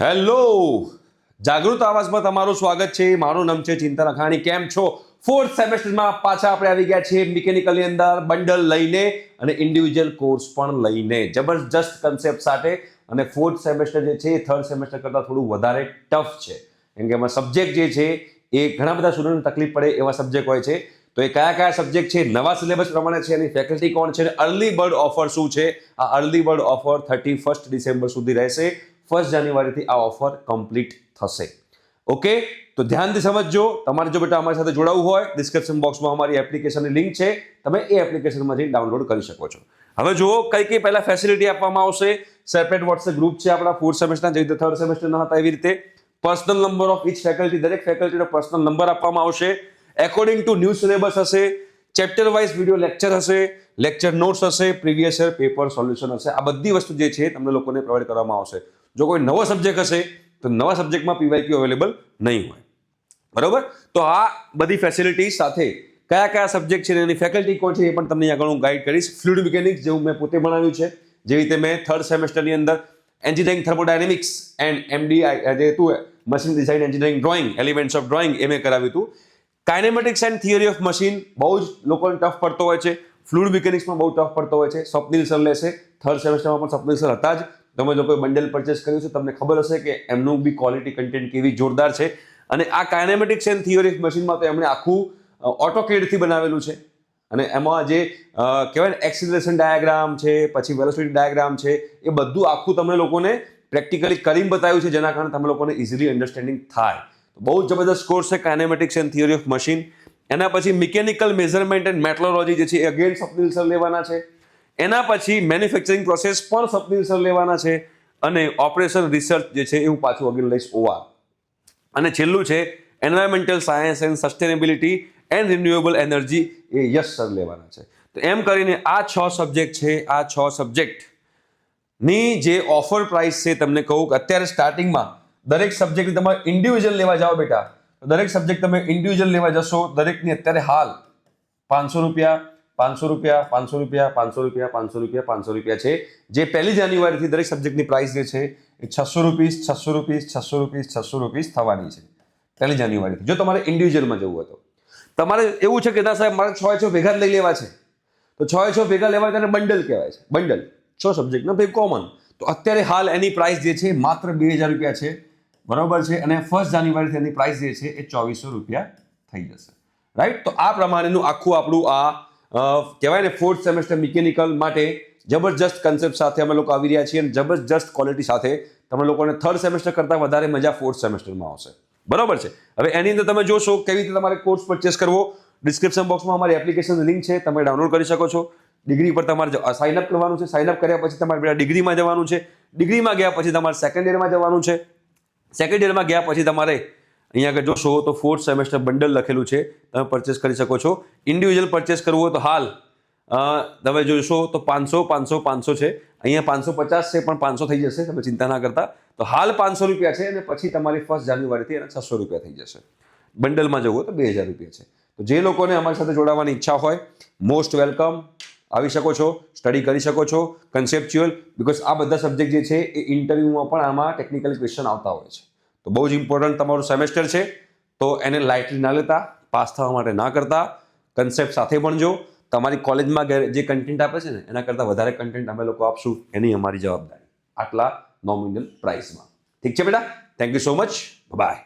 Hello, જાગૃત આવાજમાં તમારું સ્વાગત છે. મારું નામ છે ચિંતન અખાણી. કેમ છો? ફોર્થ સેમેસ્ટરમાં પાછા આપણે આવી ગયા છીએ મિકેનિકલની અંદર બંડલ લઈને અને ઇન્ડિવિજ્યુઅલ કોર્સ પણ લઈને જબરજસ્ત કન્સેપ્ટ સાથે. અને ફોર્થ સેમેસ્ટર જે છે એ થર્ડ સેમેસ્ટર કરતાં થોડું વધારે ટફ છે, કેમ કે એમાં સબ્જેક્ટ જે છે એ ઘણા બધા સ્ટુડન્ટને તકલીફ પડે એવા સબ્જેક્ટ હોય છે. તો એ કયા કયા સબ્જેક્ટ છે, નવા સિલેબસ પ્રમાણે છે, એની ફેકલ્ટી કોણ છે, અર્લી બર્ડ ઓફર શું છે. આ અર્લી બર્ડ ઓફર 31 ડિસેમ્બર સુધી રહેશે. 1 જાન્યુઆરીથી આ ઓફર કમ્પ્લીટ થશે. ઓકે, તો ધ્યાનથી સમજજો. તમારે જો બેટા અમારી સાથે જોડાવું હોય, ડિસ્ક્રિપ્શન બોક્સમાં અમારી એપ્લિકેશનની લિંક છે, તમે એ એપ્લિકેશનમાં જઈને ડાઉનલોડ કરી શકો છો. હવે જુઓ કઈ કઈ પહેલા ફેસિલિટી આપવામાં આવશે. સેપરેટ વોટ્સએપ ગ્રુપ છે આપણા ફોર્થ સેમેસ્ટરના, જે રીતે થર્ડ સેમેસ્ટરના હતા એવી રીતે. Personal number of each faculty, દરેક ફેકલ્ટીનો પર્સનલ નંબર આપવામાં આવશે. એકોર્ડિંગ ટુ ન્યૂ સિલેબસ હશે. ચેપ્ટર વાઇઝ વિડીયો લેક્ચર હશે, લેક્ચર નોટ્સ હશે, પ્રીવિયસ યર પેપર સોલ્યુશન હશે. આ બધી વસ્તુ જે છે તમને લોકોને પ્રોવાઈડ કરવામાં આવશે. જો કોઈ નવો સબ્જેક્ટ હશે તો નવા સબ્જેક્ટમાં પીવાયક્યુ અવેલેબલ નહીં હોય. બરોબર? તો આ બધી ફેસિલિટી સાથે કયા કયા સબ્જેક્ટ છે એની ફેકલ્ટી કોણ છે એ પણ તમને આગળ હું ગાઈડ કરીશ. ફ્લુઇડ મિકેનિક્સ જેવું મેં પોતે ભણાવ્યું છે, જે રીતે મેં થર્ડ સેમેસ્ટરની અંદર એન્જિનિયરિંગ થર્મોડાયનેમિક્સ એન્ડ એમડીઆઈ જે હતું machine design engineering drawing, elements of drawing એ મેં કરાવ્યું હતું. Kinematics and theory of machine બહુ જ લોકોને ટફ પડતો હોય છે. ફ્લુઇડ મિકેનિક્સમાં બહુ ટફ પડતો હોય છે. સ્વપ્નિલ સર લેશે. થર્ડ સેમેસ્ટરમાં પણ સ્વપ્નિલ સર હતા જ. તમે જો કોઈ બંડલ પરચેસ કર્યું છે તમને ખબર હશે કે એમનું બી ક્વોલિટી કન્ટેન્ટ કેવી જોરદાર છે. અને આ કાઇનેમેટિક્સ એન્ડ થિયરી ઓફ મશીનમાં તો એમણે આખું ઓટોકેડથી બનાવેલું છે. અને એમાં જે કહેવાય ને એક્સિલરેશન ડાયાગ્રામ છે, પછી વેલોસિટી ડાયાગ્રામ છે, એ બધું આખું તમને લોકોને પ્રેક્ટિકલી કરીને બતાવ્યું છે, જેના કારણે તમે લોકોને ઇઝીલી અન્ડરસ્ટેન્ડિંગ થાય. બહુ જબરદસ્ત કોર્સ છે કાઇનેમેટિક્સ એન્ડ થિયરી ઓફ મશીન. એના પછી મિકેનિકલ મેઝરમેન્ટ એન્ડ મેટ્રોલોજી જે છે એ અગેન સ્વપ્નિલ સર લેવાના છે. એના પછી મેન્યુફેક્ચરિંગ પ્રોસેસ પણ સ્વપ્નિલ સર લેવાના છે. અને ઓપરેશન રિસર્ચ જે છે એ હું પાછું અગેન લઈશ ઓઆર. અને છેલ્લું છે environmental science and sustainability and renewable energy, એ યશ સર લેવાના છે. તો એમ કરીને આ 6 સબ્જેક્ટ છે. આ 6 સબ્જેક્ટની જે ઓફર પ્રાઇસ છે તમને કહું કે અત્યારે સ્ટાર્ટિંગમાં દરેક સબ્જેક્ટ તમારે ઇન્ડિવિજ્યુઅલ લેવા જાઓ બેટા, તો દરેક સબ્જેક્ટ તમે ઇન્ડિવિજ્યુઅલ લેવા જશો, દરેકની અત્યારે હાલ 500 રૂપિયા, 500 રૂપિયા, 500 રૂપિયા, 500 રૂપિયા, 500 રૂપિયા, 500 રૂપિયા છે. જે 1 જાન્યુઆરીથી દરેક સબ્જેક્ટની પ્રાઇસ જે છે એ 600 રૂપીસ, 600 રૂપીસ, 600 રૂપીસ, 600 રૂપીસ થવાની છે 1 જાન્યુઆરીથી. જો તમારે ઇન્ડિવિજ્યુઅલમાં જવું હોય તો તમારે એવું છે કે ના સાહેબ મારે 6 ભેગા જ લઈ લેવા છે, તો 6 ભેગા લેવા તેને બંડલ કહેવાય છે. બંડલ 6 સબ્જેક્ટનો ભાઈ કોમન. તો અત્યારે હાલ એની પ્રાઇસ જે છે માત્ર 2000 રૂપિયા છે. બરોબર છે? અને 1 જાન્યુઆરીથી એની પ્રાઇસ જે છે એ 2400 રૂપિયા થઈ જશે. રાઈટ? તો આ પ્રમાણેનું આખું આપણું આ કહેવાય ને ફોર્થ સેમેસ્ટર મિકેનિકલ માટે જબરજસ્ત કન્સેપ્ટ સાથે અમે લોકો આવી રહ્યા છીએ અને જબરજસ્ત ક્વોલિટી સાથે તમે લોકોને થર્ડ સેમેસ્ટર કરતાં વધારે મજા ફોર્થ સેમેસ્ટરમાં આવશે. બરોબર છે? હવે એની અંદર તમે જોશો કેવી રીતે તમારે કોર્સ પરચેસ કરવો. ડિસ્ક્રિપ્શન બોક્સમાં અમારી એપ્લિકેશનની લિંક છે, તમે ડાઉનલોડ કરી શકો છો. ડિગ્રી પર તમારે સાઇન અપ કરવાનું છે. સાઇન અપ કર્યા પછી તમારે ડિગ્રીમાં જવાનું છે. ડિગ્રીમાં ગયા પછી તમારે સેકન્ડ યરમાં જવાનું છે. સેકન્ડ યરમાં ગયા પછી તમારે અહીંયા આગળ જોશો તો ફોર્થ સેમેસ્ટર બંડલ લખેલું છે, તમે પરચેસ કરી શકો છો. ઇન્ડિવિજ્યુઅલ પરચેસ કરવું હોય તો હાલ તમે જોશો તો 500, 500, 500 છે. અહીંયા 550 છે, પણ 500 થઈ જશે, તમે ચિંતા ના કરતા. તો હાલ 500 રૂપિયા છે અને પછી તમારી 1 જાન્યુઆરીથી એના 600 રૂપિયા થઈ જશે. બંડલમાં જવું હોય તો 2000 રૂપિયા છે. તો જે લોકોને અમારી સાથે જોડાવાની ઈચ્છા હોય, મોસ્ટ વેલકમ. આવી શકો છો, સ્ટડી કરી શકો છો કન્સેપ્ચ્યુઅલ, બિકોઝ આ બધા સબ્જેક્ટ જે છે એ ઇન્ટરવ્યુમાં પણ આમાં ટેકનિકલ ક્વેશ્ચન આવતા હોય છે. તો બહુ જ ઇમ્પોર્ટન્ટ તમારું સેમેસ્ટર છે, તો એને લાઇટલી ના લેતા, પાસ થવા માટે ના કરતા, કન્સેપ્ટ સાથે ભણજો. તમારી કોલેજમાં જે કન્ટેન્ટ આપે છે ને એના કરતાં વધારે કન્ટેન્ટ અમે લોકો આપશું, એની અમારી જવાબદારી આટલા નોમિનલ પ્રાઇસમાં. ઠીક છે બેટા? Thank you so much. By.